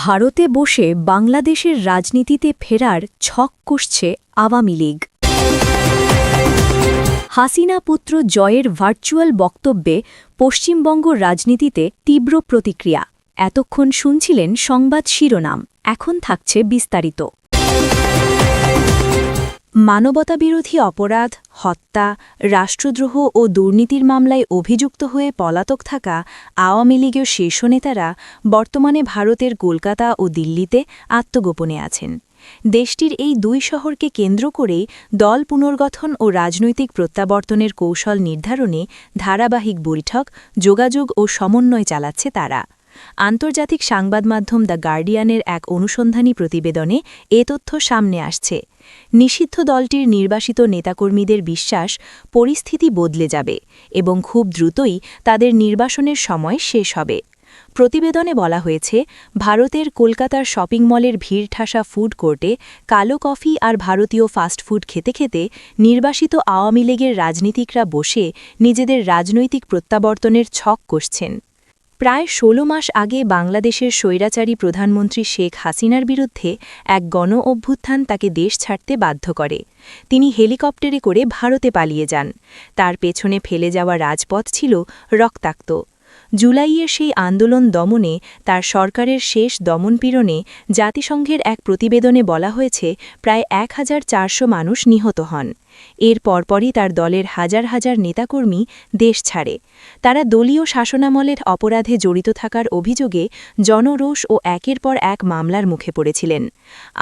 ভারতে বসে বাংলাদেশের রাজনীতিতে ফেরার ছক কষছে আওয়ামী লীগ। হাসিনা পুত্র জয়ের ভার্চুয়াল বক্তব্যে পশ্চিমবঙ্গ রাজনীতিতে তীব্র প্রতিক্রিয়া। এতক্ষণ শুনছিলেন সংবাদ শিরোনাম, এখন থাকছে বিস্তারিত। মানবতাবিরোধী অপরাধ, হত্যা, রাষ্ট্রদ্রোহ ও দুর্নীতির মামলায় অভিযুক্ত হয়ে পলাতক থাকা আওয়ামী লীগের শীর্ষ নেতারা বর্তমানে ভারতের কলকাতা ও দিল্লিতে আত্মগোপনে আছেন। দেশটির এই দুই শহরকে কেন্দ্র করেই দল পুনর্গঠন ও রাজনৈতিক প্রত্যাবর্তনের কৌশল নির্ধারণে ধারাবাহিক বৈঠক, যোগাযোগ ও সমন্বয় চালাচ্ছে তারা। আন্তর্জাতিক সংবাদ মাধ্যম দ্য গার্ডিয়ানের এক অনুসন্ধানী প্রতিবেদনে এ তথ্য সামনে আসছে। নিষিদ্ধ দলটির নির্বাসিত নেতাকর্মীদের বিশ্বাস পরিস্থিতি বদলে যাবে এবং খুব দ্রুতই তাদের নির্বাসনের সময় শেষ হবে। প্রতিবেদনে বলা হয়েছে, ভারতের কলকাতার শপিং মলের ভিড়ঠাসা ফুড কোর্টে কালো কফি আর ভারতীয় ফাস্টফুড খেতে খেতে নির্বাসিত আওয়ামী লীগের রাজনীতিকরা বসে নিজেদের রাজনৈতিক প্রত্যাবর্তনের ছক কষছেন। প্রায় ১৬ মাস আগে বাংলাদেশের স্বৈরাচারী প্রধানমন্ত্রী শেখ হাসিনার বিরুদ্ধে এক গণ অভ্যুত্থান তাকে দেশ ছাড়তে বাধ্য করে। তিনি হেলিকপ্টারে করে ভারতে পালিয়ে যান। তার পেছনে ফেলে যাওয়া রাজপথ ছিল রক্তাক্ত। জুলাইয়ের সেই আন্দোলন দমনে, তার সরকারের শেষ দমনপীড়নে জাতিসংঘের এক প্রতিবেদনে বলা হয়েছে প্রায় ১,৪০০ মানুষ নিহত হন। এর পরপরই তার দলের হাজার হাজার নেতাকর্মী দেশ ছাড়ে। তারা দলীয় শাসনামলের অপরাধে জড়িত থাকার অভিযোগে জনরোষ ও একের পর এক মামলার মুখে পড়েছিলেন।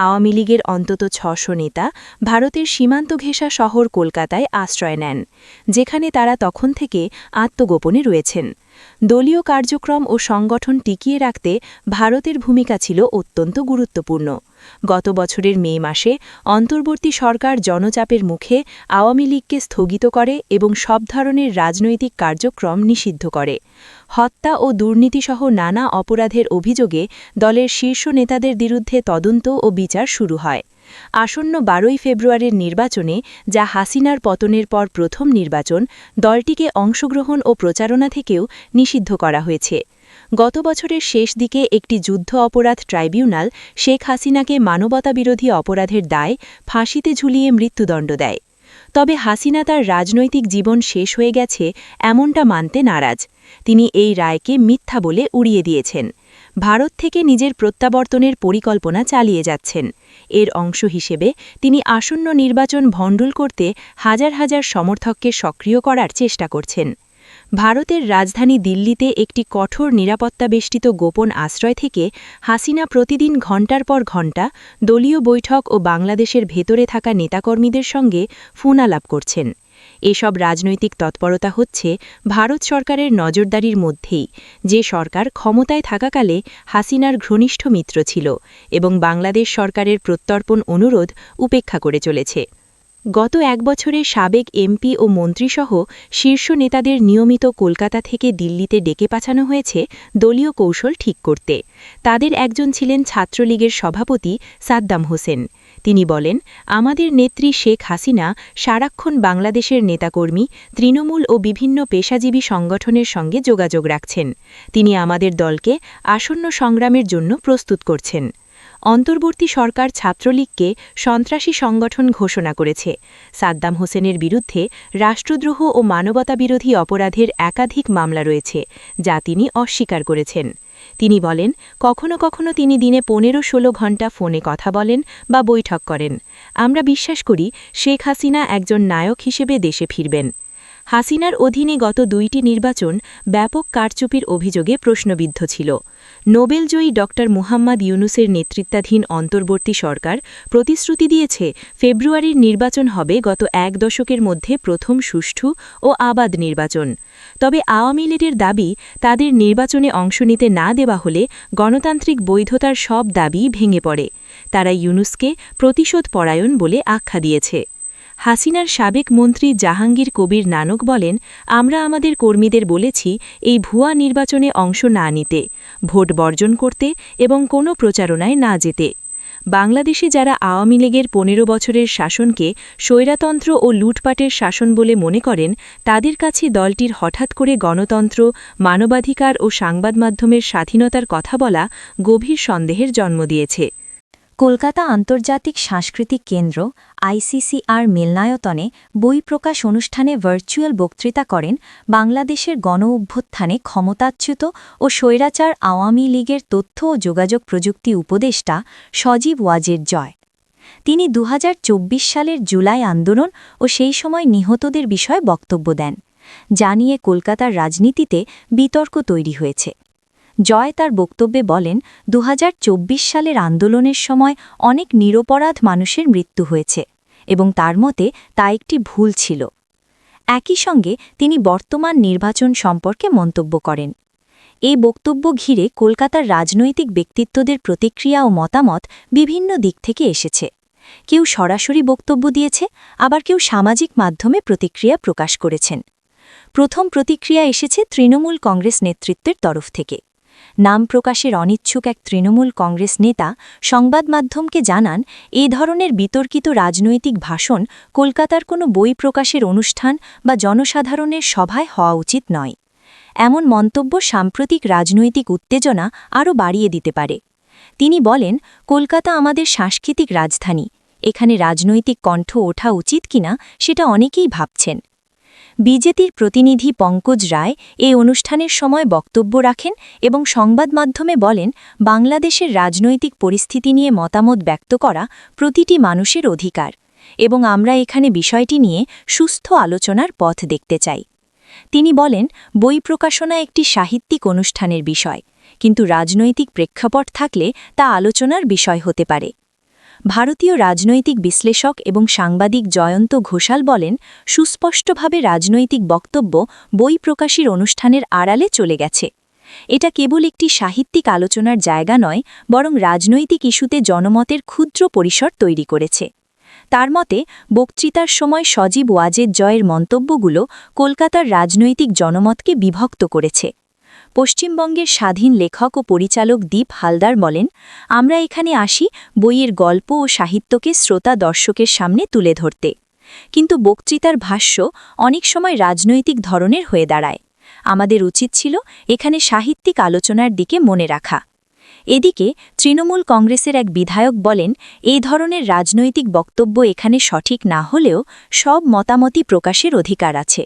আওয়ামী লীগের অন্তত ৬০০ নেতা ভারতের সীমান্ত ঘেঁষা শহর কলকাতায় আশ্রয় নেন, যেখানে তারা তখন থেকে আত্মগোপনে রয়েছেন। দলীয় কার্যক্রম ও সংগঠন টিকিয়ে রাখতে ভারতের ভূমিকা ছিল অত্যন্ত গুরুত্বপূর্ণ। গত বছরের মে মাসে অন্তর্বর্তী সরকার জনচাপের মুখে আওয়ামী লীগকে স্থগিত করে এবং সব ধরনের রাজনৈতিক কার্যক্রম নিষিদ্ধ করে। হত্যা ও দুর্নীতিসহ নানা অপরাধের অভিযোগে দলের শীর্ষ নেতাদের বিরুদ্ধে তদন্ত ও বিচার শুরু হয়। আসন্ন ১২ই ফেব্রুয়ারির নির্বাচনে, যা হাসিনার পতনের পর প্রথম নির্বাচন, দলটিকে অংশগ্রহণ ও প্রচারণা থেকেও নিষিদ্ধ করা হয়েছে। গত বছরের শেষ দিকে একটি যুদ্ধ অপরাধ ট্রাইব্যুনাল শেখ হাসিনাকে মানবতাবিরোধী অপরাধের দায়ে ফাঁসিতে ঝুলিয়ে মৃত্যুদণ্ড দেয়। তবে হাসিনা তার রাজনৈতিক জীবন শেষ হয়ে গেছে এমনটা মানতে নারাজ। তিনি এই রায়কে মিথ্যা বলে উড়িয়ে দিয়েছেন। ভারত থেকে নিজের প্রত্যাবর্তনের পরিকল্পনা চালিয়ে যাচ্ছেন। এর অংশ হিসেবে তিনি আসন্ন নির্বাচন ভণ্ডুল করতে হাজার হাজার সমর্থককে সক্রিয় করার চেষ্টা করছেন। ভারতের রাজধানী দিল্লিতে একটি কঠোর নিরাপত্তাবেষ্টিত গোপন আশ্রয় থেকে হাসিনা প্রতিদিন ঘণ্টার পর ঘণ্টা দলীয় বৈঠক ও বাংলাদেশের ভেতরে থাকা নেতাকর্মীদের সঙ্গে ফোন আলাপ করছেন। এসব রাজনৈতিক তৎপরতা হচ্ছে ভারত সরকারের নজরদারির মধ্যেই, যে সরকার ক্ষমতায় থাকাকালে হাসিনার ঘনিষ্ঠ মিত্র ছিল এবং বাংলাদেশ সরকারের প্রত্যর্পণ অনুরোধ উপেক্ষা করে চলেছে। গত এক বছরে সাবেক এমপি ও মন্ত্রীসহ শীর্ষ নেতাদের নিয়মিত কলকাতা থেকে দিল্লিতে ডেকে পাঠানো হয়েছে দলীয় কৌশল ঠিক করতে। তাদের একজন ছিলেন ছাত্রলীগের সভাপতি সাদ্দাম হোসেন। তিনি বলেন, আমাদের নেত্রী শেখ হাসিনা সারাক্ষণ বাংলাদেশের নেতাকর্মী, তৃণমূল ও বিভিন্ন পেশাজীবী সংগঠনের সঙ্গে যোগাযোগ রাখছেন। তিনি আমাদের দলকে আসন্ন সংগ্রামের জন্য প্রস্তুত করছেন। অন্তর্বর্তী সরকার ছাত্রলীগকে সন্ত্রাসী সংগঠন ঘোষণা করেছে। সাদ্দাম হোসেনের বিরুদ্ধে রাষ্ট্রদ্রোহ ও মানবতাবিরোধী অপরাধের একাধিক মামলা রয়েছে, যা তিনি অস্বীকার করেছেন। তিনি বলেন, কখনো কখনো তিনি দিনে ১৫-১৬ ঘণ্টা ফোনে কথা বলেন বা বৈঠক করেন। আমরা বিশ্বাস করি শেখ হাসিনা একজন নায়ক হিসেবে দেশে ফিরবেন। হাসিনার অধীনে গত ২টি নির্বাচন ব্যাপক কারচুপির অভিযোগে প্রশ্নবিদ্ধ ছিল। নোবেলজয়ী ড. মুহাম্মদ ইউনূসের নেতৃত্বাধীন অন্তর্বর্তী সরকার প্রতিশ্রুতি দিয়েছে ফেব্রুয়ারির নির্বাচন হবে গত এক দশকের মধ্যে প্রথম সুষ্ঠু ও আবাদ নির্বাচন। তবে আওয়ামী লীগের দাবি, তাদের নির্বাচনে অংশ নিতে না দেওয়া হলে গণতান্ত্রিক বৈধতার সব দাবি ভেঙে পড়ে। তারা ইউনূসকে প্রতিশোধপরায়ণ বলে আখ্যা দিয়েছে। হাসিনার সাবেক মন্ত্রী জাহাঙ্গীর কবির নানক বলেন, আমরা আমাদের কর্মীদের বলেছি এই ভুয়া নির্বাচনে অংশ না নিতে, ভোট বর্জন করতে এবং কোনো প্রচারণায় না যেতে। বাংলাদেশে যারা আওয়ামী লীগের ১৫ বছরের শাসনকে স্বৈরতন্ত্র ও লুটপাটের শাসন বলে মনে করেন, তাদের কাছে দলটির হঠাৎ করে গণতন্ত্র, মানবাধিকার ও সংবাদ মাধ্যমের স্বাধীনতার কথা বলা গভীর সন্দেহের জন্ম দিয়েছে। কলকাতা আন্তর্জাতিক সাংস্কৃতিক কেন্দ্র আইসিসিআর মিলনায়তনে বই প্রকাশ অনুষ্ঠানে ভার্চুয়াল বক্তৃতা করেন বাংলাদেশের গণ-অভ্যুত্থানে ক্ষমতাচ্যুত ও স্বৈরাচার আওয়ামী লীগের তথ্য ও যোগাযোগ প্রযুক্তি উপদেষ্টা সজীব ওয়াজেদ জয়। তিনি ২০২৪ সালের জুলাই আন্দোলন ও সেই সময় নিহতদের বিষয়ে বক্তব্য দেন, যা নিয়ে কলকাতার রাজনীতিতে বিতর্ক তৈরি হয়েছে। জয় তার বক্তব্যে বলেন, ২০২৪ সালের আন্দোলনের সময় অনেক নিরপরাধ মানুষের মৃত্যু হয়েছে এবং তার মতে তা একটি ভুল ছিল। একই সঙ্গে তিনি বর্তমান নির্বাচন সম্পর্কে মন্তব্য করেন। এই বক্তব্য ঘিরে কলকাতার রাজনৈতিক ব্যক্তিত্বদের প্রতিক্রিয়া ও মতামত বিভিন্ন দিক থেকে এসেছে। কেউ সরাসরি বক্তব্য দিয়েছে, আবার কেউ সামাজিক মাধ্যমে প্রতিক্রিয়া প্রকাশ করেছেন। প্রথম প্রতিক্রিয়া এসেছে তৃণমূল কংগ্রেস নেতৃত্বের তরফ থেকে। নাম প্রকাশের অনিচ্ছুক এক তৃণমূল কংগ্রেস নেতা সংবাদ মাধ্যমকে জানান, এই ধরনের বিতর্কিত রাজনৈতিক ভাষণ কলকাতার কোনো বই প্রকাশের অনুষ্ঠান বা জনসাধারণের সভায় হওয়া উচিত নয়। এমন মন্তব্য সাম্প্রতিক রাজনৈতিক উত্তেজনা আরও বাড়িয়ে দিতে পারে। তিনি বলেন, কলকাতা আমাদের সাংস্কৃতিক রাজধানী, এখানে রাজনৈতিক কণ্ঠ ওঠা উচিত কিনা সেটা অনেকেই ভাবছেন। বিজেপির প্রতিনিধি পঙ্কজ রায় এই অনুষ্ঠানের সময় বক্তব্য রাখেন এবং সংবাদ মাধ্যমে বলেন, বাংলাদেশের রাজনৈতিক পরিস্থিতি নিয়ে মতামত ব্যক্ত করা প্রতিটি মানুষের অধিকার এবং আমরা এখানে বিষয়টি নিয়ে সুস্থ আলোচনার পথ দেখতে চাই। তিনি বলেন, বই প্রকাশনা একটি সাহিত্যিক অনুষ্ঠানের বিষয়, কিন্তু রাজনৈতিক প্রেক্ষাপট থাকলে তা আলোচনার বিষয় হতে পারে। ভারতীয় রাজনৈতিক বিশ্লেষক এবং সাংবাদিক জয়ন্ত ঘোষাল বলেন, সুস্পষ্টভাবে রাজনৈতিক বক্তব্য বই প্রকাশের অনুষ্ঠানের আড়ালে চলে গেছে। এটা কেবল একটি সাহিত্যিক আলোচনার জায়গা নয়, বরং রাজনৈতিক ইস্যুতে জনমতের ক্ষুদ্র পরিসর তৈরি করেছে। তার মতে, বক্তৃতার সময় সজীব ওয়াজেদ জয়ের মন্তব্যগুলো কলকাতার রাজনৈতিক জনমতকে বিভক্ত করেছে। পশ্চিমবঙ্গের স্বাধীন লেখক ও পরিচালক দীপ হালদার বলেন, আমরা এখানে আসি বইয়ের গল্প ও সাহিত্যকে শ্রোতা দর্শকের সামনে তুলে ধরতে, কিন্তু বক্তৃতার ভাষ্য অনেক সময় রাজনৈতিক ধরনের হয়ে দাঁড়ায়। আমাদের উচিত ছিল এখানে সাহিত্যিক আলোচনার দিকে মনে রাখা। এদিকে তৃণমূল কংগ্রেসের এক বিধায়ক বলেন, এই ধরনের রাজনৈতিক বক্তব্য এখানে সঠিক না হলেও সব মতামতই প্রকাশের অধিকার আছে।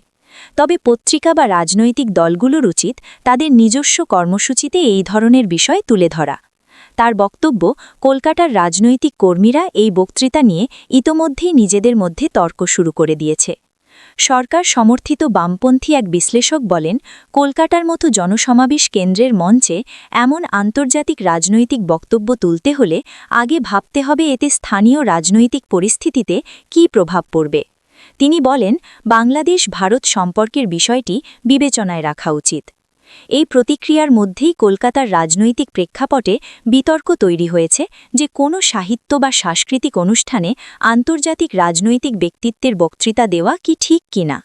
তবে পত্রিকা বা রাজনৈতিক দলগুলোর উচিত তাদের নিজস্ব কর্মসূচিতে এই ধরনের বিষয় তুলে ধরা। তার বক্তব্য, কলকাতার রাজনৈতিক কর্মীরা এই বক্তৃতা নিয়ে ইতোমধ্যেই নিজেদের মধ্যে তর্ক শুরু করে দিয়েছে। সরকার সমর্থিত বামপন্থী এক বিশ্লেষক বলেন, কলকাতার মতো জনসমাবেশ কেন্দ্রের মঞ্চে এমন আন্তর্জাতিক রাজনৈতিক বক্তব্য তুলতে হলে আগে ভাবতে হবে এতে স্থানীয় রাজনৈতিক পরিস্থিতিতে কী প্রভাব পড়বে। তিনি বলেন, বাংলাদেশ ভারত সম্পর্কের বিষয়টি বিবেচনায় রাখা উচিত। এই প্রতিক্রিয়ার মধ্যেই কলকাতার রাজনৈতিক প্রেক্ষাপটে বিতর্ক তৈরি হয়েছে যে কোনো সাহিত্য বা সাংস্কৃতিক অনুষ্ঠানে আন্তর্জাতিক রাজনৈতিক ব্যক্তিত্বের বক্তৃতা দেওয়া কি ঠিক কিনা।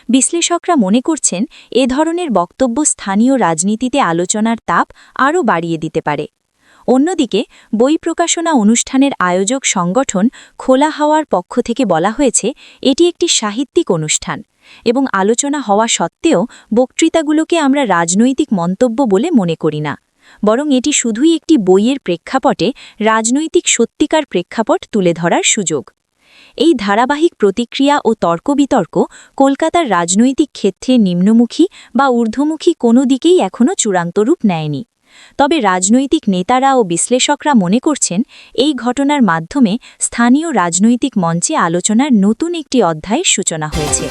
বিশ্লেষকরা মনে করছেন, এ ধরনের বক্তব্য স্থানীয় রাজনীতিতে আলোচনার তাপ আরও বাড়িয়ে দিতে পারে। অন্যদিকে বই প্রকাশনা অনুষ্ঠানের আয়োজক সংগঠন খোলা হাওয়ার পক্ষ থেকে বলা হয়েছে, এটি একটি সাহিত্যিক অনুষ্ঠান এবং আলোচনা হওয়া সত্ত্বেও বক্তৃতাগুলোকে আমরা রাজনৈতিক মন্তব্য বলে মনে করি না, বরং এটি শুধুই একটি বইয়ের প্রেক্ষাপটে রাজনৈতিক সত্যিকার প্রেক্ষাপট তুলে ধরার সুযোগ। এই ধারাবাহিক প্রতিক্রিয়া ও তর্ক-বিতর্ক কলকাতার রাজনৈতিক ক্ষেত্রে নিম্নমুখী বা ঊর্ধ্বমুখী কোনো দিকেই এখনও চূড়ান্ত রূপ নেয়নি। তবে রাজনৈতিক নেতারা ও বিশ্লেষকরা মনে করছেন, এই ঘটনার মাধ্যমে স্থানীয় রাজনৈতিক মঞ্চে আলোচনার নতুন একটি অধ্যায়ের সূচনা হয়েছে।